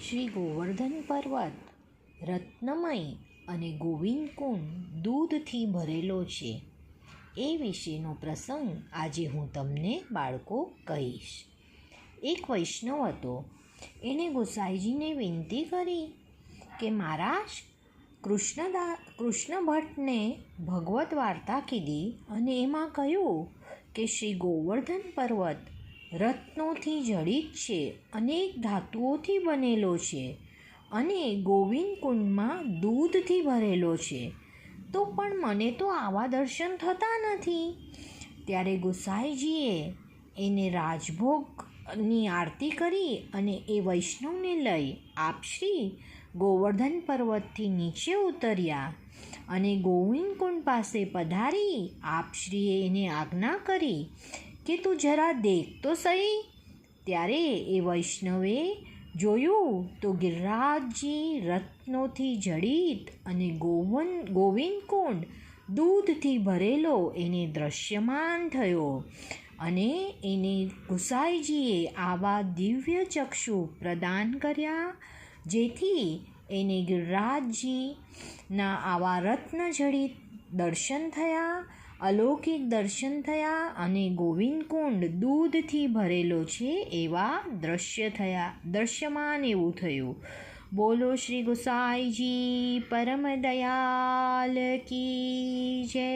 શ્રી ગોવર્ધન પર્વત રત્નમય અને ગોવિંદકુંડ દૂધથી ભરેલો છે. એ વિશેનો પ્રસંગ આજે હું તમને બાળકો કહીશ. એક વૈષ્ણવ હતો. એણે ગોસાઈજીને વિનંતી કરી કે મહારાજ, કૃષ્ણ ભટ્ટને ભગવત વાર્તા કીધી અને એમાં કહ્યું કે શ્રી ગોવર્ધન પર્વત રત્નોથી જડિત છે, અનેક ધાતુઓથી બનેલો છે અને ગોવિંદકુંડમાં દૂધથી ભરેલો છે. તો પણ મને તો આવા દર્શન થતા નથી. ત્યારે ગોસાઈજીએ એને રાજભોગની આરતી કરી અને એ વૈષ્ણવને લઈ આપશ્રી ગોવર્ધન પર્વતથી નીચે ઉતર્યા અને ગોવિંદકુંડ પાસે પધારી આપશ્રીએ એને આજ્ઞા કરી કે તું જરા દેખ તો સહી. ત્યારે એ વૈષ્ણવે જોયું તો ગિરિરાજજી રત્નોથી જડિત અને ગોવિંદકુંડ દૂધથી ભરેલો એને દૃશ્યમાન થયો અને એને ગોસાઈજીએ આવા દિવ્ય ચક્ષુ પ્રદાન કર્યા, જેથી એને ગિરિરાજજીના આવા રત્નજડિત દર્શન થયા, અલૌકિક દર્શન થયા અને ગોવિંદકુંડ દૂધથી ભરેલો છે એવા દૃશ્યમાન એવું થયું. બોલો શ્રી ગોસાઈજી પરમ દયાલ કી જય.